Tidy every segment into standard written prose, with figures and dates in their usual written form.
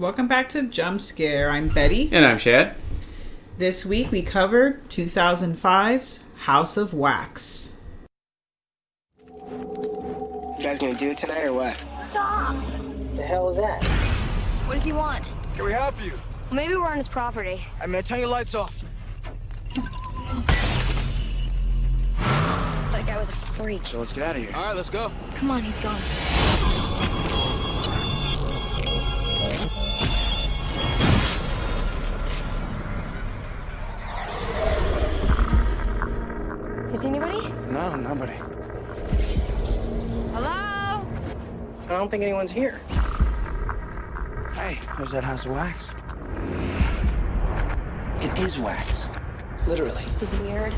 Welcome back to Jump Scare. I'm Betty. And I'm Shad. This week we covered 2005's House of Wax. You guys gonna do it tonight or what? Stop! The hell is that? What does he want? Can we help you? Well, maybe we're on his property. I'm gonna turn your lights off. That guy was a freak. So let's get out of here. All right, let's go. Come on, he's gone. You see anybody? No, nobody. Hello? I don't think anyone's here. Hey, there's that House of Wax. It is wax. Literally. This is weird.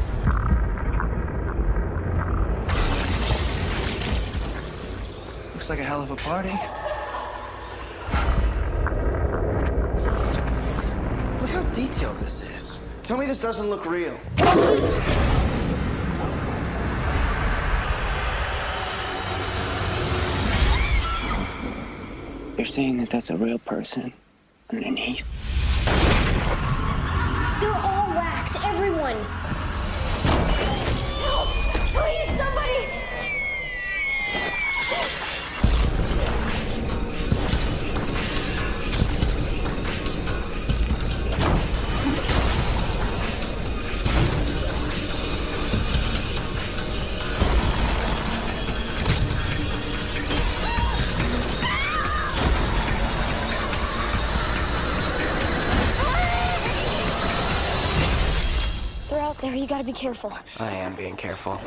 Looks like a hell of a party. Look how detailed this is. Tell me this doesn't look real. You're saying that that's a real person underneath? They're all wax, everyone! Help! Please, somebody! They're out there, you gotta be careful. I am being careful.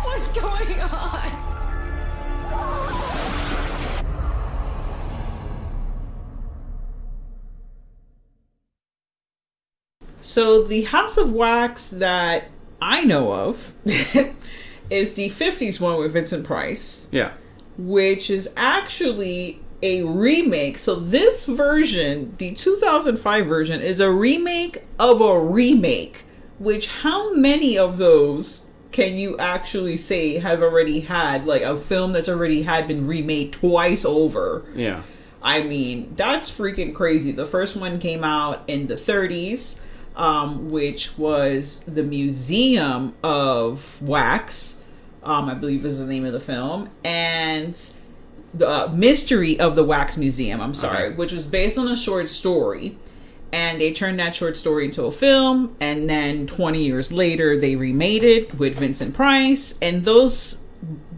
What's going on? So the House of Wax that I know of is the 50s one with Vincent Price. Yeah. Which is actually a remake. So this version, the 2005 version, is a remake of a remake. Which, how many of those can you actually say have already had, like, a film that's already had been remade twice over? Yeah. I mean, that's freaking crazy. The first one came out in the 30s, which was the Museum of Wax, I believe is the name of the film, and the Mystery of the Wax Museum, which was based on a short story. And they turned that short story into a film, and then 20 years later, they remade it with Vincent Price. And both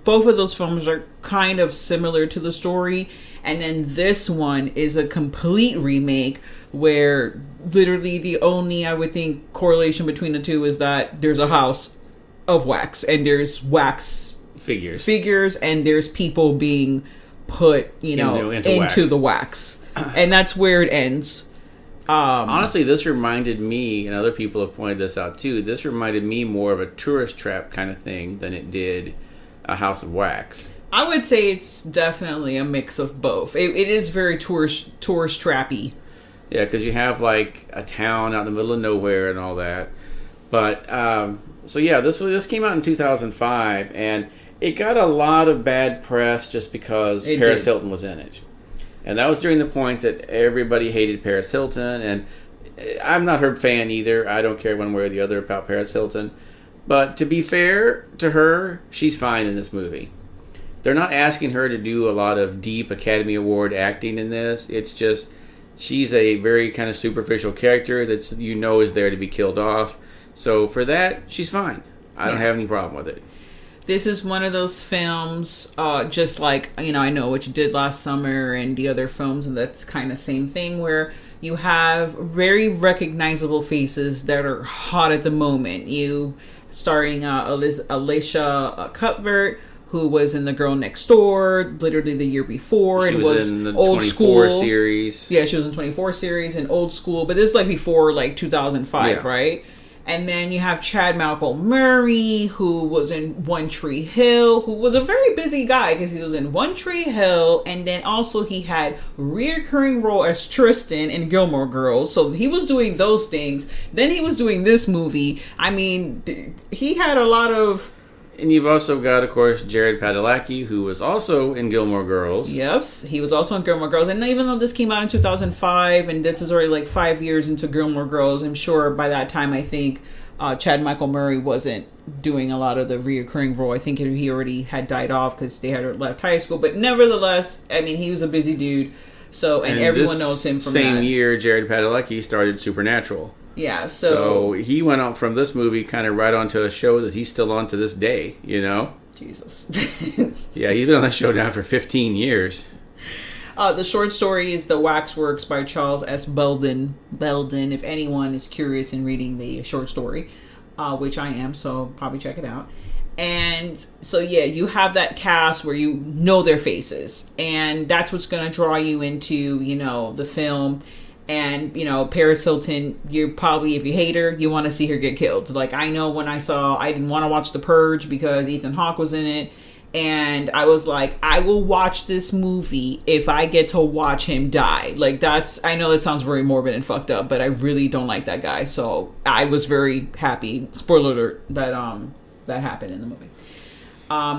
of those films are kind of similar to the story. And then this one is a complete remake where literally the only, I would think, correlation between the two is that there's a house of wax and there's wax figures and there's people being put, into the wax. And that's where it ends. Honestly, this reminded me, and other people have pointed this out too, this reminded me more of a tourist trap kind of thing than it did a House of Wax. I would say it's definitely a mix of both. It is very tourist trappy. Yeah, because you have like a town out in the middle of nowhere and all that. But, so yeah, this came out in 2005, and it got a lot of bad press just because Paris Hilton was in it. And that was during the point that everybody hated Paris Hilton, and I'm not her fan either. I don't care one way or the other about Paris Hilton. But to be fair to her, she's fine in this movie. They're not asking her to do a lot of deep Academy Award acting in this. It's just, she's a very kind of superficial character that is there to be killed off. So for that, she's fine. I don't have any problem with it. This is one of those films, just like, I Know What You Did Last Summer and the other films, and that's kind of same thing, where you have very recognizable faces that are hot at the moment. Starring Alicia Cuthbert, who was in The Girl Next Door, literally the year before. She was in the Old 24 School series. Yeah, she was in 24 series and Old School, but this is like before like 2005, right? And then you have Chad Malcolm Murray, who was in One Tree Hill, who was a very busy guy because he was in One Tree Hill, and then also he had reoccurring role as Tristan in Gilmore Girls. So he was doing those things. Then he was doing this movie. I mean, he had a lot of... And you've also got, of course, Jared Padalecki, who was also in Gilmore Girls. Yes, he was also in Gilmore Girls. And even though this came out in 2005, and this is already like 5 years into Gilmore Girls, I'm sure by that time, I think Chad Michael Murray wasn't doing a lot of the reoccurring role. I think he already had died off because they had left high school. But nevertheless, I mean, he was a busy dude. So, and everyone knows him from same that. year, Jared Padalecki started Supernatural. Yeah, so he went on from this movie kind of right onto a show that he's still on to this day, you know? Jesus. Yeah, he's been on that show now for 15 years. The short story is The Waxworks by Charles S. Belden. If anyone is curious in reading the short story, which I am, so probably check it out. And so, yeah, you have that cast where you know their faces. And that's what's going to draw you into, you know, the film. And, you know, Paris Hilton, you're probably, if you hate her, you want to see her get killed. Like, I know when I didn't want to watch The Purge because Ethan Hawke was in it. And I was like, I will watch this movie if I get to watch him die. Like, I know that sounds very morbid and fucked up, but I really don't like that guy. So I was very happy, spoiler alert, that happened in the movie.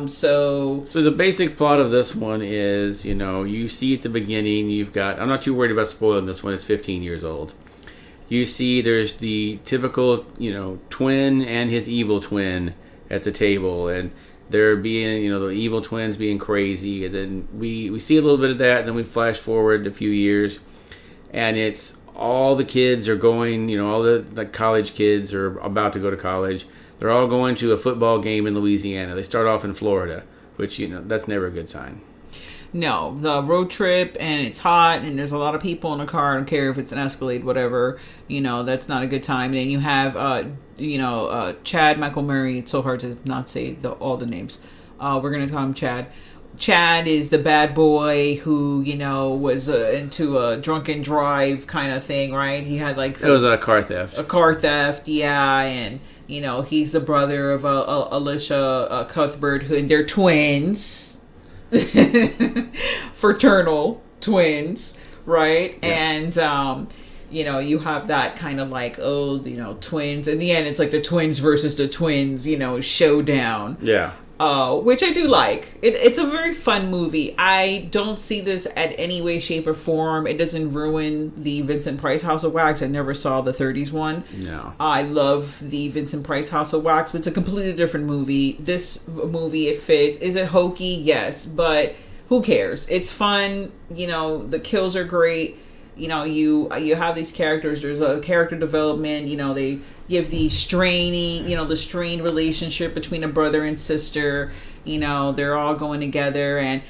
So the basic plot of this one is, you know, you see at the beginning, I'm not too worried about spoiling this one, it's 15 years old. You see there's the typical, you know, twin and his evil twin at the table, and they're being, you know, the evil twins being crazy, and then we see a little bit of that, and then we flash forward a few years, and it's all the kids are going, you know, all the college kids are about to go to college. They're all going to a football game in Louisiana. They start off in Florida, which, you know, that's never a good sign. No, the road trip, and it's hot, and there's a lot of people in the car. I don't care if it's an Escalade, whatever. You know, that's not a good time. And then you have, Chad Michael Murray. It's so hard to not say all the names. We're going to call him Chad. Chad is the bad boy who, you know, was into a drunken drive kind of thing, right? He had like... It was a car theft. A car theft, yeah, and... You know, he's the brother of Alicia Cuthbert, and they're twins. Fraternal twins, right? Yeah. And, you know, you have that kind of like, oh, you know, twins. In the end, it's like the twins versus the twins, you know, showdown. Yeah. Which I do like. It's a very fun movie. I don't see this at any way, shape, or form. It doesn't ruin the Vincent Price House of Wax. I never saw the 30s one. No. I love the Vincent Price House of Wax, but it's a completely different movie. This movie, it fits. Is it hokey? Yes, but who cares? It's fun. You know, the kills are great. You know, you have these characters. There's a character development. You know, they give the strained relationship between a brother and sister. You know, they're all going together, and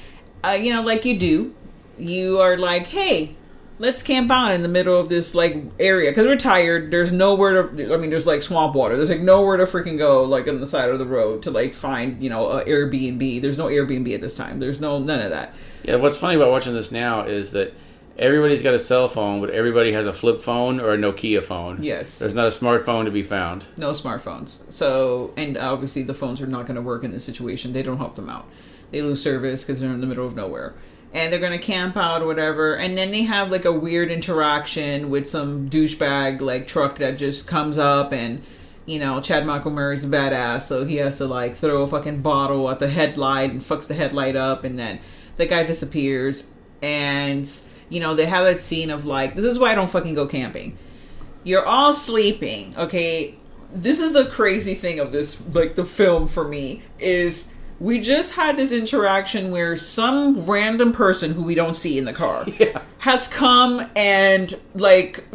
you know, like you do, you are like, hey, let's camp out in the middle of this like area because we're tired. There's nowhere to. I mean, there's like swamp water. There's like nowhere to freaking go, like on the side of the road to like find, you know, a Airbnb. There's no Airbnb at this time. There's none of that. Yeah, what's funny about watching this now is that everybody's got a cell phone, but everybody has a flip phone or a Nokia phone. Yes. There's not a smartphone to be found. No smartphones. So, and obviously the phones are not going to work in this situation. They don't help them out. They lose service because they're in the middle of nowhere. And they're going to camp out or whatever. And then they have like a weird interaction with some douchebag like truck that just comes up, and, you know, Chad Michael Murray's a badass. So he has to like throw a fucking bottle at the headlight and fucks the headlight up. And then the guy disappears. And... You know, they have that scene of like, this is why I don't fucking go camping. You're all sleeping, okay? This is the crazy thing of this, like the film for me, is we just had this interaction where some random person who we don't see in the car has come and like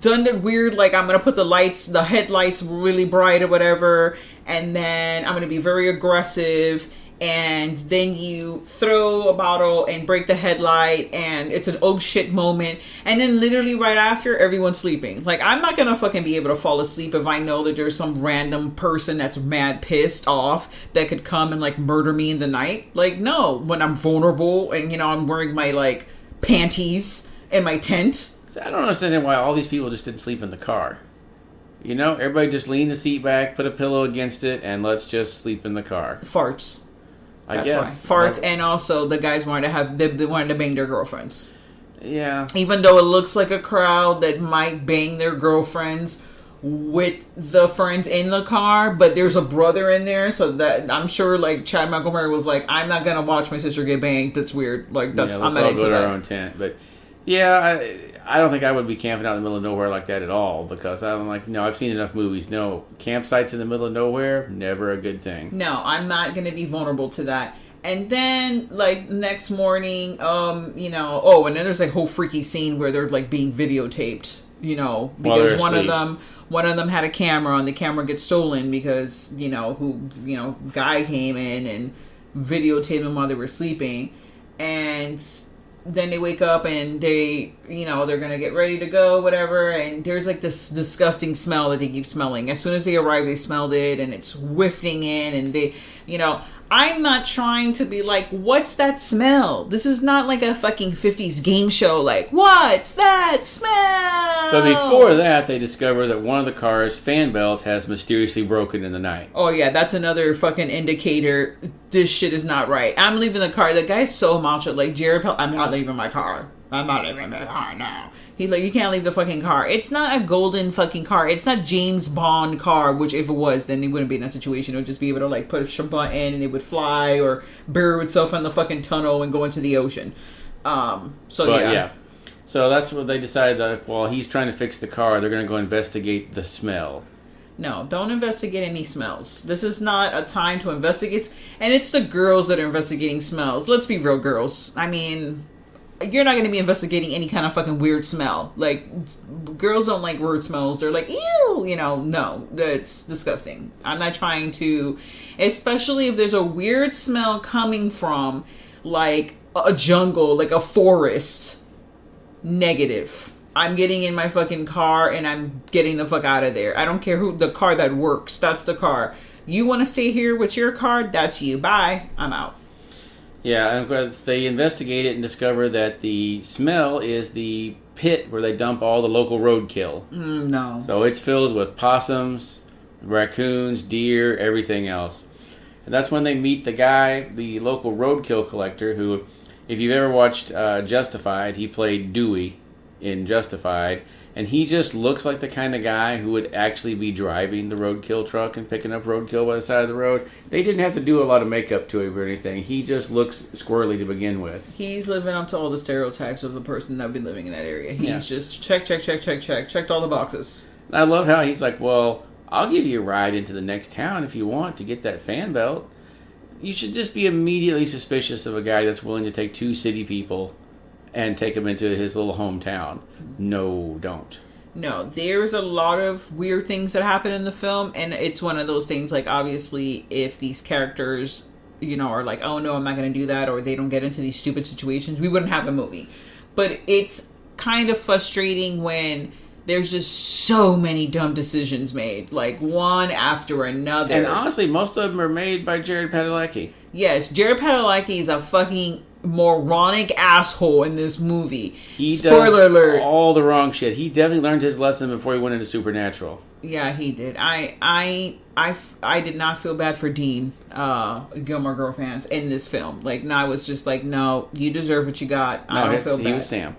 done the weird, like, I'm going to put the headlights really bright or whatever, and then I'm going to be very aggressive. And then you throw a bottle and break the headlight, and it's an oh shit moment. And then literally right after, everyone's sleeping. Like, I'm not gonna fucking be able to fall asleep if I know that there's some random person that's mad pissed off that could come and like murder me in the night. Like, no, when I'm vulnerable and, you know, I'm wearing my like panties in my tent. I don't understand why all these people just didn't sleep in the car. everybody just lean the seat back, put a pillow against it, and let's just sleep in the car. Farts. I guess. Why. Farts, and also the guys wanted to bang their girlfriends. Yeah. Even though it looks like a crowd that might bang their girlfriends with the friends in the car, but there's a brother in there, so that I'm sure like Chad Montgomery was like, I'm not gonna watch my sister get banged. That's weird. Like that's I'm not into that. Our own tent, but yeah, I don't think I would be camping out in the middle of nowhere like that at all, because I'm like, no, I've seen enough movies. No, campsites in the middle of nowhere, never a good thing. No, I'm not gonna be vulnerable to that. And then, like, next morning, and then there's a whole freaky scene where they're like being videotaped, because one of them had a camera, and the camera gets stolen because, guy came in and videotaped them while they were sleeping. And then they wake up and they, they're going to get ready to go, whatever. And there's like this disgusting smell that they keep smelling. As soon as they arrive, they smelled it and it's wafting in, and they, I'm not trying to be like, what's that smell? This is not like a fucking 50s game show. Like, what's that smell? So before that, they discover that one of the car's fan belt has mysteriously broken in the night. Oh yeah, that's another fucking indicator. This shit is not right. I'm leaving the car. The guy's so macho. Like, I'm not leaving my car. I'm not leaving my car now. He's like, you can't leave the fucking car. It's not a golden fucking car. It's not James Bond car, which if it was, then he wouldn't be in that situation. It would just be able to like push a button and it would fly or bury itself in the fucking tunnel and go into the ocean. Yeah. So that's what they decided that while he's trying to fix the car, they're going to go investigate the smell. No, don't investigate any smells. This is not a time to investigate. And it's the girls that are investigating smells. Let's be real, girls. I mean, you're not going to be investigating any kind of fucking weird smell. Like, girls don't like weird smells. They're like, ew, no, that's disgusting. I'm not trying to, especially if there's a weird smell coming from, like, a jungle, like a forest. Negative. I'm getting in my fucking car and I'm getting the fuck out of there. I don't care who, the car that works, that's the car. You want to stay here with your car? That's you. Bye. I'm out. Yeah, and they investigate it and discover that the smell is the pit where they dump all the local roadkill. No. So it's filled with possums, raccoons, deer, everything else. And that's when they meet the guy, the local roadkill collector, who, if you've ever watched Justified, he played Dewey in Justified. And he just looks like the kind of guy who would actually be driving the roadkill truck and picking up roadkill by the side of the road. They didn't have to do a lot of makeup to him or anything. He just looks squirrely to begin with. He's living up to all the stereotypes of the person that would be living in that area. He's just checked all the boxes. And I love how he's like, well, I'll give you a ride into the next town if you want to get that fan belt. You should just be immediately suspicious of a guy that's willing to take two city people and take him into his little hometown. No, don't. No, there's a lot of weird things that happen in the film, and it's one of those things, like, obviously, if these characters, are like, oh no, I'm not going to do that, or they don't get into these stupid situations, we wouldn't have a movie. But it's kind of frustrating when there's just so many dumb decisions made, like, one after another. And honestly, most of them are made by Jared Padalecki. Yes, Jared Padalecki is a fucking moronic asshole in this movie. He Spoiler does alert. All the wrong shit. He definitely learned his lesson before he went into Supernatural. Yeah, he did. I did not feel bad for Dean, Gilmore Girl fans, in this film. Like, no, I was just like, no, you deserve what you got. I don't feel bad. He was Sam.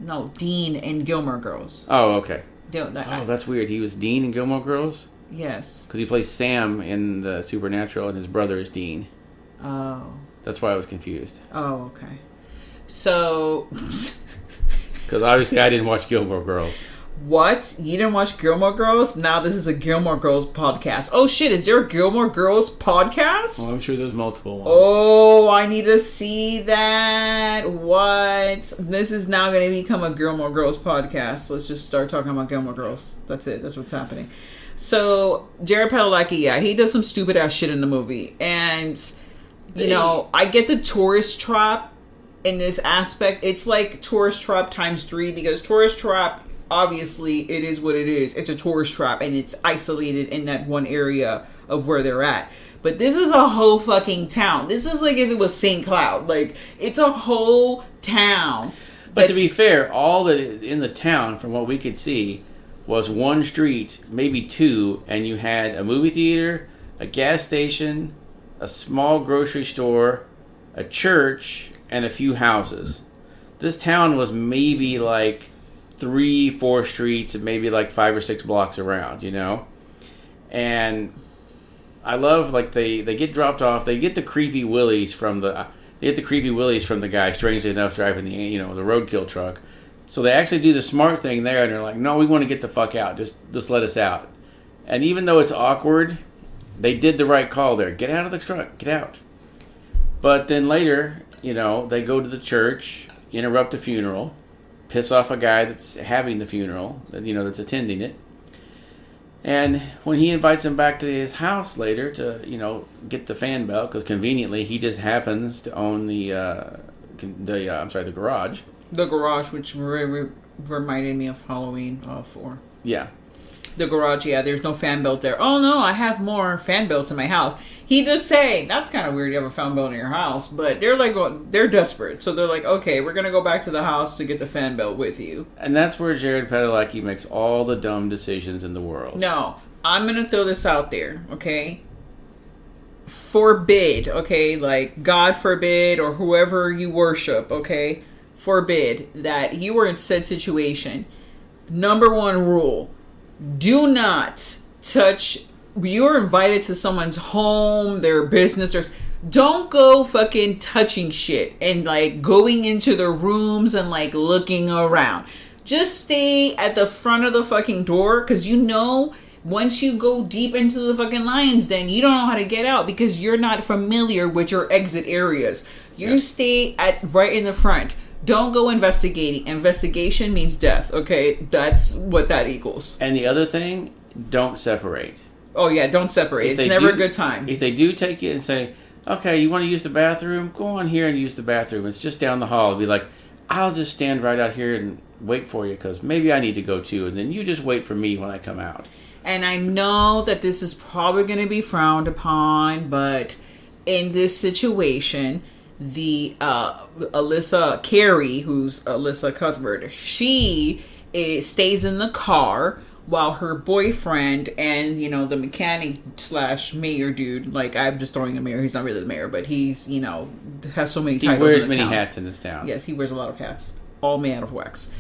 No, Dean in Gilmore Girls. Oh, okay. That's weird. He was Dean in Gilmore Girls? Yes. Because he plays Sam in the Supernatural, and his brother is Dean. Oh. That's why I was confused. Oh, okay. So... Because obviously I didn't watch Gilmore Girls. What? You didn't watch Gilmore Girls? Now this is a Gilmore Girls podcast. Oh shit, is there a Gilmore Girls podcast? Well, I'm sure there's multiple ones. Oh, I need to see that. What? This is now going to become a Gilmore Girls podcast. Let's just start talking about Gilmore Girls. That's it. That's what's happening. So, Jared Padalecki, yeah, he does some stupid ass shit in the movie. And, I get the tourist trap in this aspect. It's like tourist trap times 3, because tourist trap, obviously, it is what it is. It's a tourist trap, and it's isolated in that one area of where they're at. But this is a whole fucking town. This is like if it was St. Cloud. Like, it's a whole town. But to be fair, all that is in the town, from what we could see, was one street, maybe two, and you had a movie theater, a gas station, a small grocery store, a church, and a few houses. This town was maybe like 3-4 streets and maybe like 5 or 6 blocks around, you know? And I love, like, they get dropped off. They get the creepy willies from the guy, strangely enough, driving the roadkill truck. So they actually do the smart thing there, and they're like, no, we want to get the fuck out. Just let us out. And even though it's awkward, they did the right call there. Get out of the truck. Get out. But then later, they go to the church, interrupt a funeral, piss off a guy that's having the funeral, that's attending it. And when he invites him back to his house later to, get the fan belt, because conveniently he just happens to own the garage. The garage, which reminded me of Halloween 4. Yeah. The garage, yeah, there's no fan belt there. Oh no, I have more fan belts in my house. He does say, that's kind of weird you have a fan belt in your house, but they're like, they're desperate. So they're like, okay, we're going to go back to the house to get the fan belt with you. And that's where Jared Padalecki makes all the dumb decisions in the world. No, I'm going to throw this out there, okay? Forbid, okay, like God forbid, or whoever you worship, okay? Forbid that you were in said situation. Number 1 rule. Do not touch. You're invited to someone's home, their business. Don't go fucking touching shit and like going into their rooms and like looking around. Just stay at the front of the fucking door, because once you go deep into the fucking lion's den, you don't know how to get out because you're not familiar with your exit areas. You stay right in the front. Don't go investigating. Investigation means death, okay? That's what that equals. And the other thing, don't separate. Oh, yeah, don't separate. It's never a good time. If they do take you and say, okay, you want to use the bathroom? Go on here and use the bathroom. It's just down the hall. It'll be like, I'll just stand right out here and wait for you because maybe I need to go too. And then you just wait for me when I come out. And I know that this is probably going to be frowned upon, but in this situation, the Alyssa Carey, who's Alyssa Cuthbert, she stays in the car while her boyfriend and the mechanic / mayor dude, like, I'm just throwing a mayor, he's not really the mayor, but he's has so many titles. He wears many hats in this town. Yes, he wears a lot of hats, all made out of wax.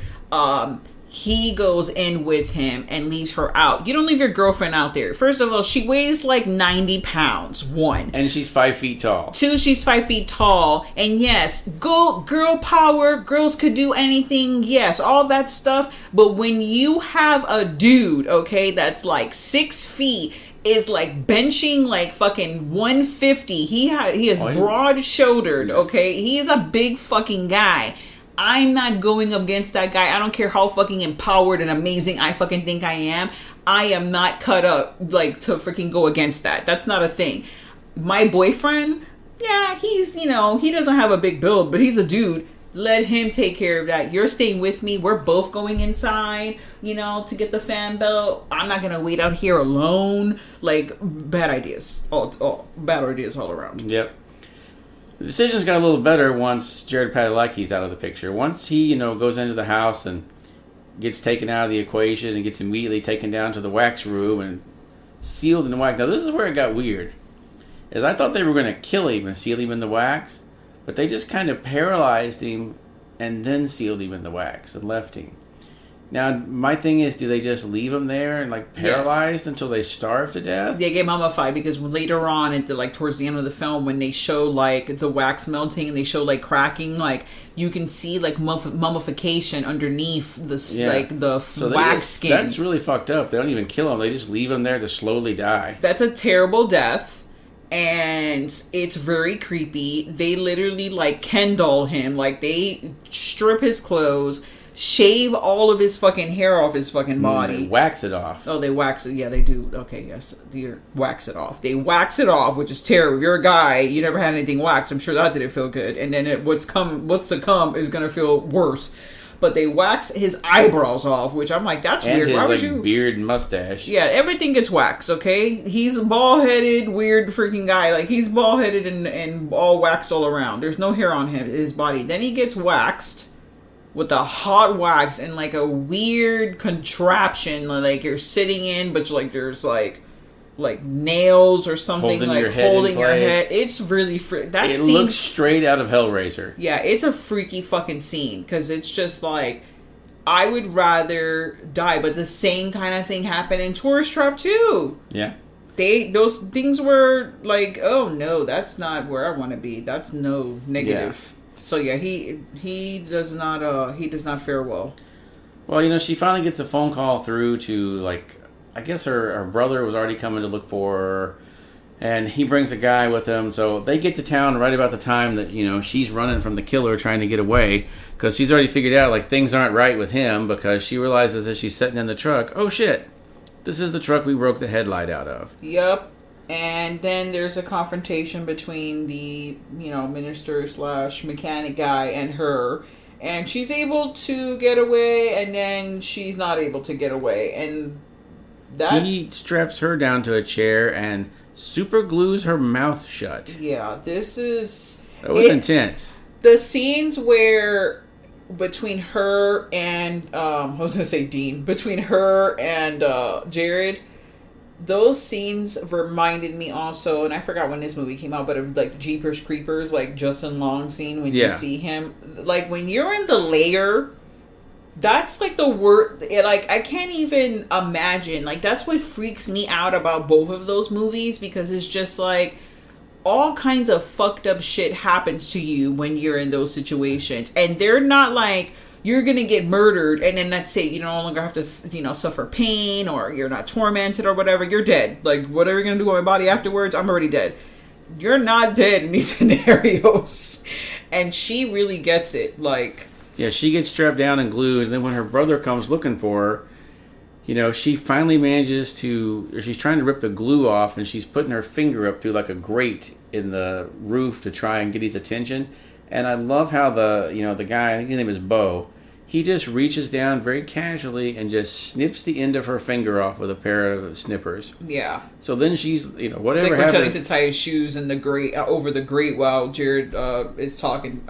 He goes in with him and leaves her out. You don't leave your girlfriend out there. First of all, she weighs like 90 pounds. 1. And she's 5 feet tall. 2, she's 5 feet tall. And yes, girl power. Girls could do anything. Yes, all that stuff. But when you have a dude, okay, that's like 6 feet, is like benching like fucking 150. He is broad shouldered, okay? He is a big fucking guy. I'm not going against that guy. I don't care how fucking empowered and amazing I fucking think I am. I am not cut up like to freaking go against that. That's not a thing. My boyfriend, yeah, he's, he doesn't have a big build, but he's a dude. Let him take care of that. You're staying with me. We're both going inside, to get the fan belt. I'm not going to wait out here alone. Like, bad ideas. Bad ideas all around. Yep. The decisions got a little better once Jared Padalecki's out of the picture. Once he, goes into the house and gets taken out of the equation and gets immediately taken down to the wax room and sealed in the wax. Now, this is where it got weird. Is I thought they were going to kill him and seal him in the wax, but they just kind of paralyzed him and then sealed him in the wax and left him. Now, my thing is, do they just leave him there and like paralyzed until they starve to death? They get mummified because later on, towards the end of the film, when they show like the wax melting and they show like cracking, like you can see like mummification underneath the wax skin. That's really fucked up. They don't even kill him; they just leave him there to slowly die. That's a terrible death. And it's very creepy. They literally like Ken doll him, like they strip his clothes, shave all of his fucking hair off his fucking body. They wax it off. Oh, they wax it. Yeah, they do. Okay, yes. They wax it off. They wax it off, which is terrible. If you're a guy, you never had anything waxed, I'm sure that didn't feel good. And then what's to come is going to feel worse. But they wax his eyebrows off, which I'm like, that's weird. Why would you? Beard and mustache. Yeah, everything gets waxed, okay? He's a bald-headed, weird freaking guy. Like, he's bald-headed and all waxed all around. There's no hair on his body. Then he gets waxed. with the hot wax and like a weird contraption like you're sitting in, but like there's like nails or something holding your head. It's really it looks straight out of Hellraiser. Yeah, it's a freaky fucking scene because it's just like I would rather die, but the same kind of thing happened in Tourist Trap too. Yeah. Those things were like, oh no, that's not where I want to be. That's no negative. Yeah. So yeah, he does not fare well. Well, she finally gets a phone call through to like, I guess her brother was already coming to look for her, and he brings a guy with him. So they get to town right about the time that she's running from the killer, trying to get away, because she's already figured out like things aren't right with him, because she realizes as she's sitting in the truck, oh shit, this is the truck we broke the headlight out of. Yep. And then there's a confrontation between the, minister / mechanic guy and her. And she's able to get away, and then she's not able to get away. And he straps her down to a chair and super glues her mouth shut. Yeah, that was intense. The scenes where between her and I was gonna say Dean, between her and Jared, those scenes reminded me also, and I forgot when this movie came out, but of like Jeepers Creepers, like Justin Long scene when you see him, like when you're in the lair, that's like the word. Like I can't even imagine. Like that's what freaks me out about both of those movies, because it's just like all kinds of fucked up shit happens to you when you're in those situations, and they're not like you're gonna get murdered and then that's it. You no longer have to suffer pain, or you're not tormented or whatever. You're dead. Like whatever you're gonna do with my body afterwards, I'm already dead. You're not dead in these scenarios, and she really gets it. Like. Yeah, she gets strapped down and glued, and then when her brother comes looking for her, she finally manages to, or she's trying to rip the glue off, and she's putting her finger up through like a grate in the roof to try and get his attention. And I love how the guy, I think his name is Bo, he just reaches down very casually and just snips the end of her finger off with a pair of snippers. Yeah. So then she's, whatever it's like happened. pretending to tie his shoes in the grate, over the grate while Jared is talking.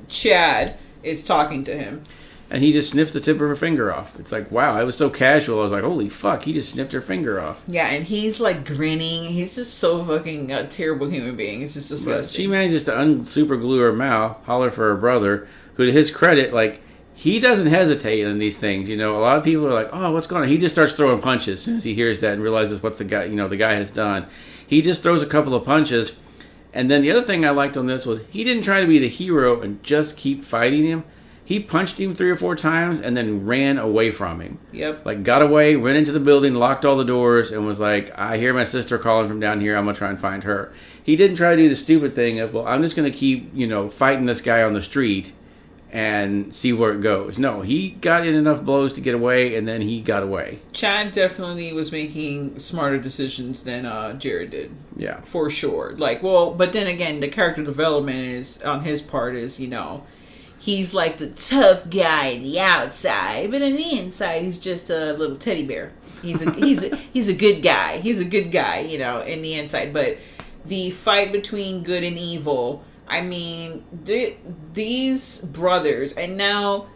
Chad is talking to him. And he just snips the tip of her finger off. It's like, wow, it was so casual. I was like, holy fuck, he just snipped her finger off. Yeah, and he's like grinning. He's just so fucking a terrible human being. It's just disgusting. But she manages to unsuper glue her mouth, holler for her brother, who to his credit, like, he doesn't hesitate in these things. A lot of people are like, oh, what's going on? He just starts throwing punches as soon as he hears that and realizes what the guy has done. He just throws a couple of punches. And then the other thing I liked on this was he didn't try to be the hero and just keep fighting him. He punched him 3 or 4 times and then ran away from him. Yep. Like, got away, went into the building, locked all the doors, and was like, I hear my sister calling from down here. I'm going to try and find her. He didn't try to do the stupid thing of, well, I'm just going to keep, fighting this guy on the street and see where it goes. No, he got in enough blows to get away, and then he got away. Chad definitely was making smarter decisions than Jared did. Yeah. For sure. Like, well, but then again, the character development is, on his part, is, he's like the tough guy on the outside, but on the inside, he's just a little teddy bear. He's a good guy. He's a good guy, in the inside. But the fight between good and evil, I mean, these brothers, and now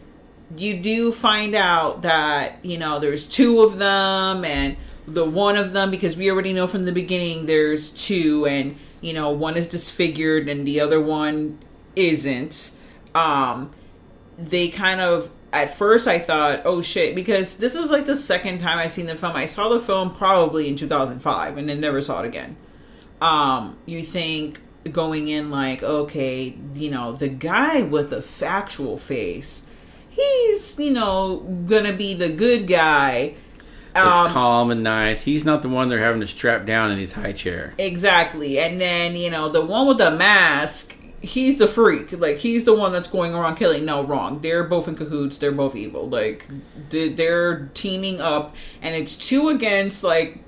you do find out that, there's 2 of them, and the one of them, because we already know from the beginning there's 2, and, one is disfigured and the other one isn't. They kind of, at first I thought, oh shit, because this is like the second time I've seen the film. I saw the film probably in 2005 and then never saw it again. You think going in like, okay, the guy with the factual face, he's, gonna be the good guy. It's calm and nice. He's not the one they're having to strap down in his high chair. Exactly. And then, the one with the mask, he's the freak. Like, he's the one that's going around killing. No, wrong. They're both in cahoots. They're both evil. Like, they're teaming up. And it's 2 against, like,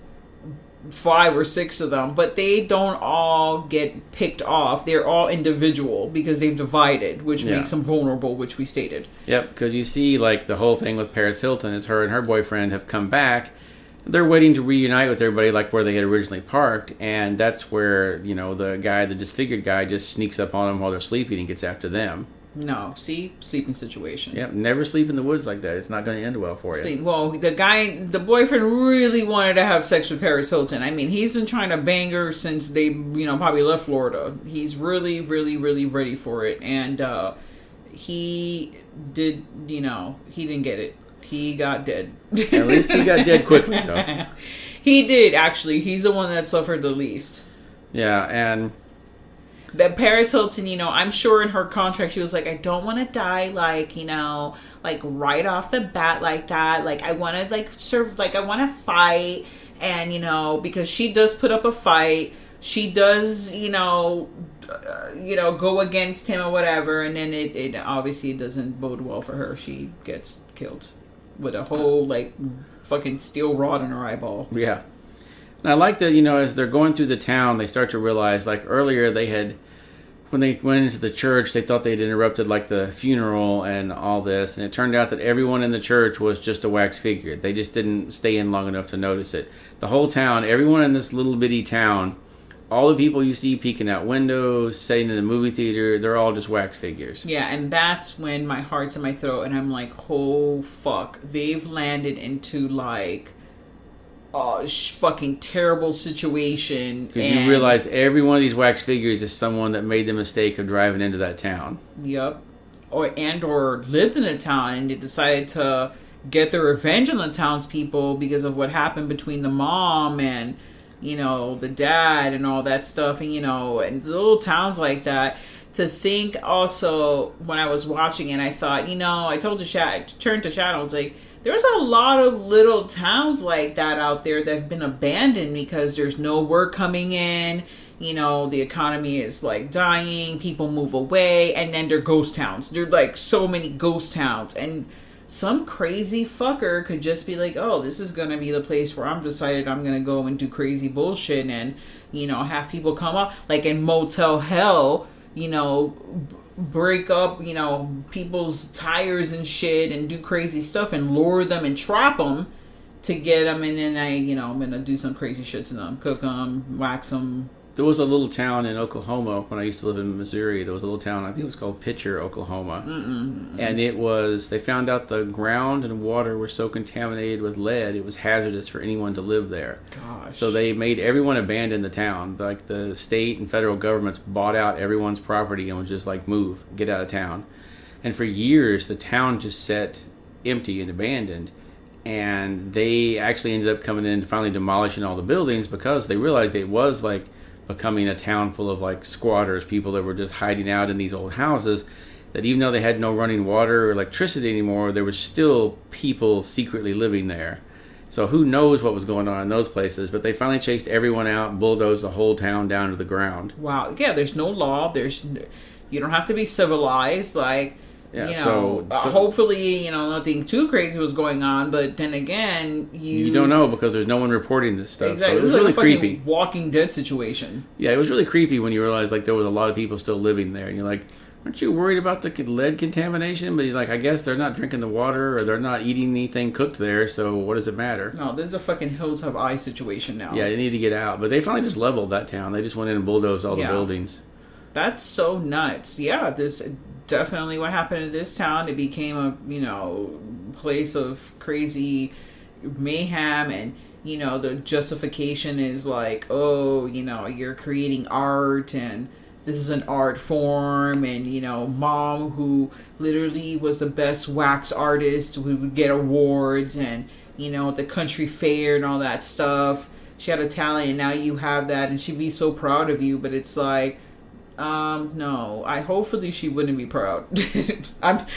5 or 6 of them. But they don't all get picked off. They're all individual because they've divided, which makes them vulnerable, which we stated. Yep, because you see, like, the whole thing with Paris Hilton is her and her boyfriend have come back. They're waiting to reunite with everybody like where they had originally parked, and that's where, the disfigured guy just sneaks up on them while they're sleeping and gets after them. No, see, sleeping situation. Yep, never sleep in the woods like that. It's not going to end well for you. Sleep. Well, the boyfriend really wanted to have sex with Paris Hilton. I mean, he's been trying to bang her since they, probably left Florida. He's really, really, really ready for it. And he did, he didn't get it. He got dead. At least he got dead quickly, though. He did, actually. He's the one that suffered the least. Yeah, and that Paris Hilton, I'm sure in her contract she was like, I don't want to die like right off the bat like that. Like I want to I want to fight, and because she does put up a fight, she does go against him or whatever, and then it obviously doesn't bode well for her. She gets killed with a whole fucking steel rod in her eyeball. Yeah. And I like that, as they're going through the town, they start to realize, earlier when they went into the church, they thought they'd interrupted, the funeral and all this. And it turned out that everyone in the church was just a wax figure. They just didn't stay in long enough to notice it. The whole town, everyone in this little bitty town, all the people you see peeking out windows, sitting in the movie theater, they're all just wax figures. Yeah, and that's when my heart's in my throat, and I'm like, oh, fuck. They've landed into, fucking terrible situation. Because you realize every one of these wax figures is someone that made the mistake of driving into that town. Yep. Or lived in a town and they decided to get their revenge on the townspeople because of what happened between the mom and, the dad and all that stuff. And, and little towns like that. To think also, when I was watching it, I thought, I told turned to Shadow, I was like, there's a lot of little towns like that out there that have been abandoned because there's no work coming in. The economy is dying. People move away. And then they're ghost towns. There are so many ghost towns. And some crazy fucker could just be like, oh, this is going to be the place where I'm decided I'm going to go and do crazy bullshit and, have people come up. Like in Motel Hell, break up, people's tires and shit and do crazy stuff and lure them and trap them to get them. And then I'm going to do some crazy shit to them. Cook them, wax them. There was a little town in Oklahoma when I used to live in Missouri. There was a little town, I think it was called Pitcher, Oklahoma. And they found out the ground and water were so contaminated with lead, it was hazardous for anyone to live there. Gosh. So they made everyone abandon the town. The state and federal governments bought out everyone's property and was just move, get out of town. And for years, the town just sat empty and abandoned. And they actually ended up coming in and finally demolishing all the buildings because they realized it was becoming a town full of squatters, people that were just hiding out in these old houses, that even though they had no running water or electricity anymore, there were still people secretly living there. So who knows what was going on in those places, but they finally chased everyone out and bulldozed the whole town down to the ground. Wow. Yeah, there's no law. You don't have to be civilized. Hopefully, nothing too crazy was going on, but then again, you don't know because there's no one reporting this stuff. Exactly. So it was really creepy. Walking Dead situation. Yeah, it was really creepy when you realize there was a lot of people still living there, and you're like, aren't you worried about the lead contamination? But he's like, I guess they're not drinking the water or they're not eating anything cooked there, so what does it matter? No, this is a fucking Hills Have Eyes situation now. Yeah, they need to get out. But they finally just leveled that town. They just went in and bulldozed all the buildings. That's so nuts. Yeah, this definitely what happened in this town. It became a place of crazy mayhem, and the justification is you're creating art and this is an art form, and mom who literally was the best wax artist who would get awards and the country fair and all that stuff. She had a talent and now you have that and she'd be so proud of you, but it's no, hopefully she wouldn't be proud.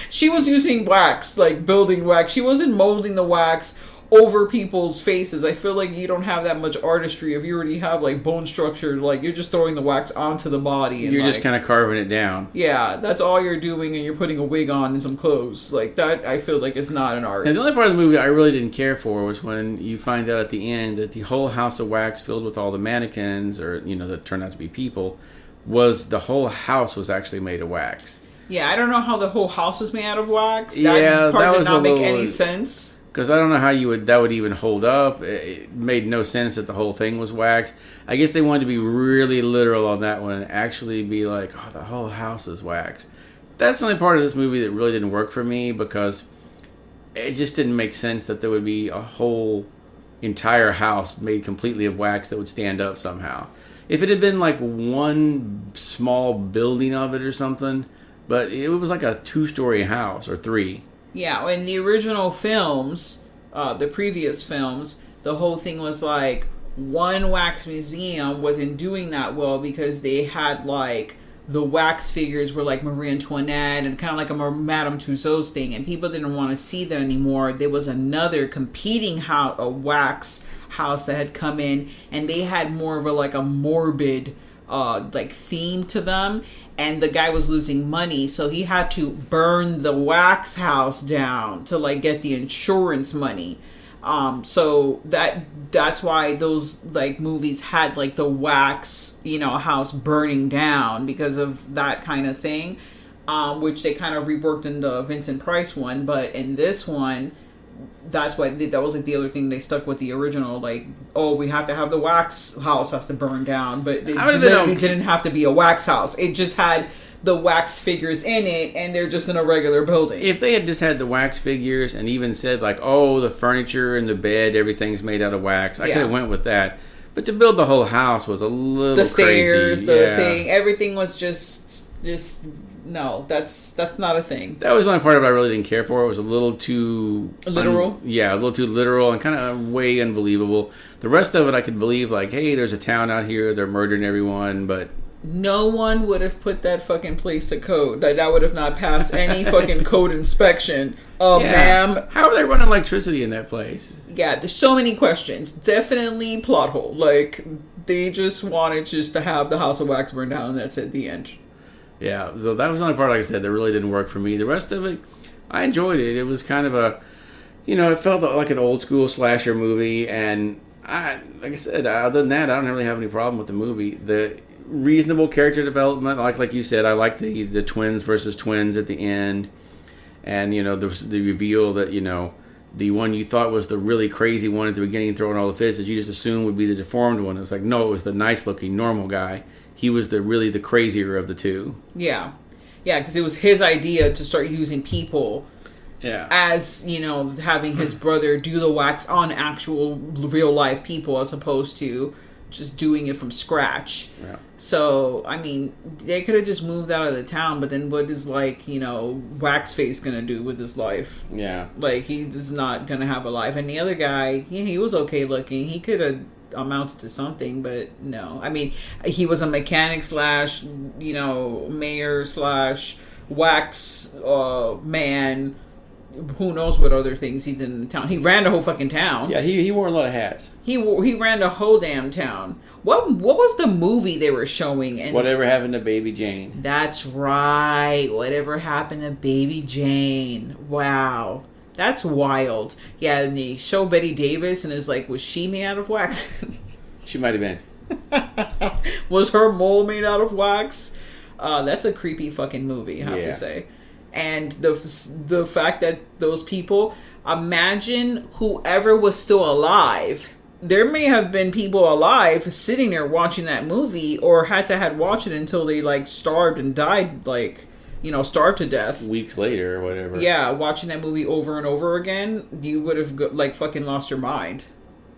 She was using wax, building wax. She wasn't molding the wax over people's faces. I feel like you don't have that much artistry if you already have bone structure. You're just throwing the wax onto the body. And you're just kind of carving it down. Yeah, that's all you're doing, and you're putting a wig on and some clothes. That, I feel like it's not an art. And the only part of the movie I really didn't care for was when you find out at the end that the whole house of wax filled with all the mannequins, or, that turned out to be people, was the whole house was actually made of wax. Yeah, I don't know how the whole house was made out of wax. That part that did was not make any sense. Because I don't know how that would even hold up. It made no sense that the whole thing was wax. I guess they wanted to be really literal on that one and actually be like, oh, the whole house is wax. that's the only part of this movie that really didn't work for me, because it just didn't make sense that there would be a whole entire house made completely of wax that would stand up somehow. If it had been like one small building of it or something, but it was like a 2-story house or 3. Yeah, in the original films, the previous films, the whole thing was like one wax museum wasn't doing that well because they had like the wax figures were like Marie Antoinette and kind of like a Madame Tussauds thing, and people didn't want to see that anymore. There was another competing house, a wax house that had come in, and they had more of a morbid like theme to them, and the guy was losing money, so he had to burn the wax house down to like get the insurance money. So that's why those like movies had like the wax, house burning down because of that kind of thing, which they kind of reworked in the Vincent Price one. But in this one, that's why that was like the other thing they stuck with the original, like, oh, we have to have the wax house has to burn down, but it didn't have to be a wax house. It just had the wax figures in it, and they're just in a regular building. If they had just had the wax figures and even said like, oh, the furniture and the bed, everything's made out of wax, I could have went with that. But to build the whole house was a little the stairs, crazy. The thing, everything was just no. That's not a thing. That was the only part of it I really didn't care for. It was a little too literal. A little too literal and kind of way unbelievable. The rest of it I could believe, like, hey, there's a town out here, they're murdering everyone, but no one would have put that fucking place to code. That would have not passed any fucking code inspection. Ma'am. How are they running electricity in that place? Yeah, there's so many questions. Definitely plot hole. Like, they just wanted to have the House of Wax burn down, and that's at the end. Yeah, so that was the only part, like I said, that really didn't work for me. The rest of it, I enjoyed it. It was kind of it felt like an old school slasher movie, and like I said, other than that, I don't really have any problem with the movie. The reasonable character development, like you said, I like the twins versus twins at the end, and the reveal that the one you thought was the really crazy one at the beginning throwing all the fists that you just assumed would be the deformed one. It was like, no, it was the nice looking normal guy. He was the crazier of the two. Yeah, because it was his idea to start using people. Yeah. As having his brother do the wax on actual real life people as opposed to just doing it from scratch. Yeah. So, I mean, they could have just moved out of the town, but then what is, Wax Face gonna do with his life? Yeah. Like, he's not gonna have a life. And the other guy, he was okay looking. He could have amounted to something, but no. I mean, he was a mechanic / mayor / wax man. Who knows what other things he did in the town. He ran the whole fucking town. Yeah, he wore a lot of hats. He ran the whole damn town. What was the movie they were showing? And Whatever Happened to Baby Jane. That's right. Whatever Happened to Baby Jane. Wow. That's wild. Yeah, and they show Betty Davis and is like, was she made out of wax? She might have been. Was her mole made out of wax? That's a creepy fucking movie, I have to say. And the fact that those people, imagine whoever was still alive. There may have been people alive sitting there watching that movie, or had watched it until they starved and died, starved to death weeks later or whatever. Yeah, watching that movie over and over again, you would have fucking lost your mind.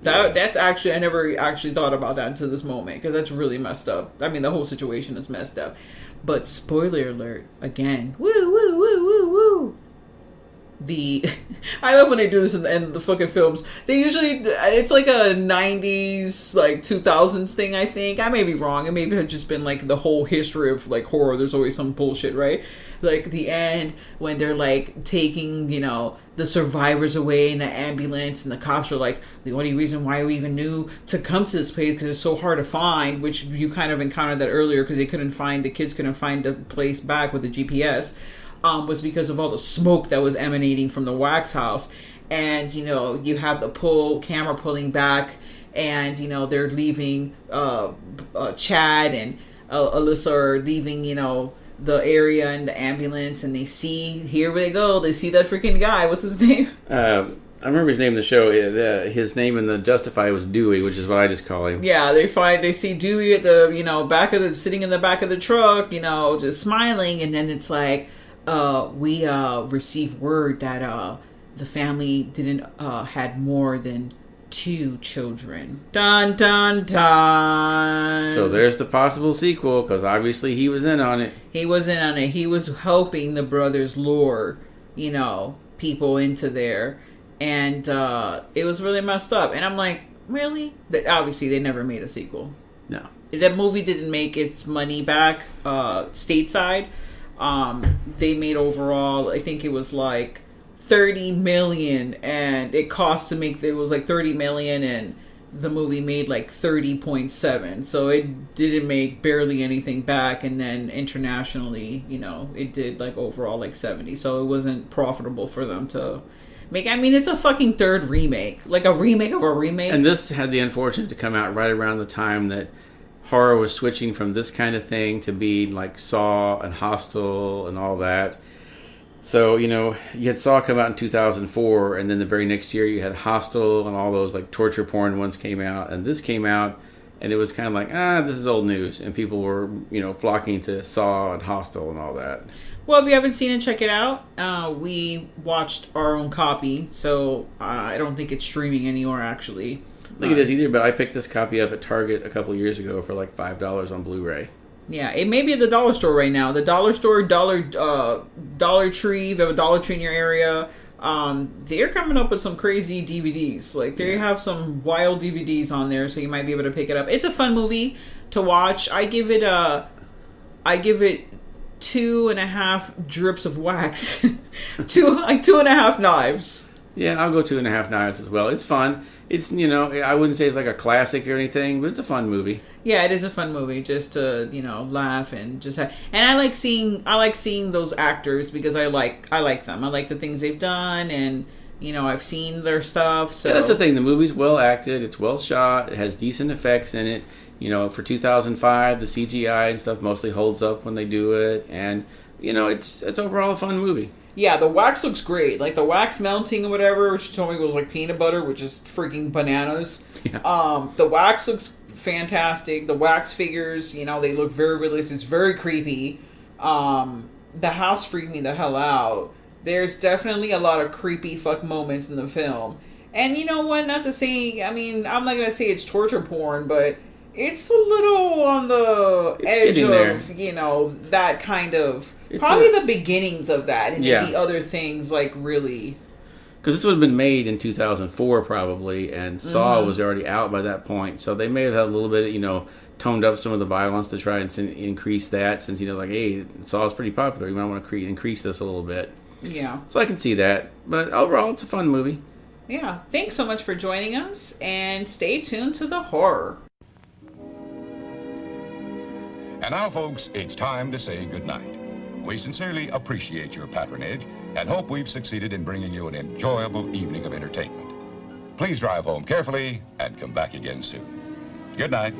That's actually, I never actually thought about that until this moment, because that's really messed up. I mean, the whole situation is messed up. But spoiler alert, again, woo, woo, woo, woo, woo. I love when they do this in the end of the fucking films. They usually, it's like a 90s, 2000s thing, I think. I may be wrong. It may have just been the whole history of horror. There's always some bullshit, right? The end when they're taking, the survivors away in the ambulance, and the cops are the only reason why we even knew to come to this place because it's so hard to find, which you kind of encountered that earlier because the kids couldn't find the place back with the GPS. Was because of all the smoke that was emanating from the wax house. And, you have the camera pulling back, and, they're leaving, Chad and Alyssa are leaving, the area in the ambulance, and here they go, they see that freaking guy. What's his name? I remember his name in the show. His name in the Justify was Dewey, which is what I just call him. Yeah, they see Dewey at the, sitting in the back of the truck, just smiling, and then it's we received word that the family didn't had more than 2 children. Dun dun dun. So there's the possible sequel, because obviously he was in on it. He was in on it. He was helping the brothers lure, people into there, and it was really messed up. And I'm like, really? Obviously, they never made a sequel. No. That movie didn't make its money back stateside. They made overall, I think it was like 30 million, and it cost to make, it was like 30 million, and the movie made like 30.7, so it didn't make barely anything back. And then internationally, it did like overall like 70, so it wasn't profitable for them to make. I mean, it's a fucking third remake, like a remake of a remake. And this had the unfortunate to come out right around the time that horror was switching from this kind of thing to being like Saw and Hostel and all that. So, you had Saw come out in 2004, and then the very next year you had Hostel, and all those like torture porn ones came out, and this came out, and it was kind of like, this is old news, and people were, flocking to Saw and Hostel and all that. Well, if you haven't seen it, check it out. We watched our own copy, so I don't think it's streaming anywhere, actually. I think it is either, but I picked this copy up at Target a couple of years ago for like $5 on Blu-ray. Yeah, it may be at the dollar store right now. The dollar store, Dollar Tree, if you have a Dollar Tree in your area, they're coming up with some crazy DVDs. Like, they have some wild DVDs on there, so you might be able to pick it up. It's a fun movie to watch. I give it 2.5 drips of wax. 2.5 knives. Yeah, I'll go 2.5 knives as well. It's fun. It's, I wouldn't say it's like a classic or anything, but it's a fun movie. Yeah, it is a fun movie just to, laugh and just have, and I like seeing those actors because I like them. I like the things they've done, and I've seen their stuff. So yeah, that's the thing. The movie's well acted. It's well shot. It has decent effects in it. For 2005, the CGI and stuff mostly holds up when they do it, and it's overall a fun movie. Yeah, the wax looks great. Like the wax melting or whatever, which she told me was like peanut butter, which is freaking bananas. Yeah. The wax looks fantastic. The wax figures, they look very realistic. It's very creepy. The house freaked me the hell out. There's definitely a lot of creepy fuck moments in the film. And you know what? Not to say, I'm not going to say it's torture porn, but it's a little on the edge of, that kind of... Probably the beginnings of that, and then the other things, like, really... Because this would have been made in 2004, probably, and Saw was already out by that point, so they may have had a little bit, toned up some of the violence to try and increase that, since, hey, Saw is pretty popular, you might want to increase this a little bit. Yeah. So I can see that, but overall, it's a fun movie. Yeah. Thanks so much for joining us, and stay tuned to the horror. And now, folks, it's time to say goodnight. We sincerely appreciate your patronage and hope we've succeeded in bringing you an enjoyable evening of entertainment. Please drive home carefully and come back again soon. Good night.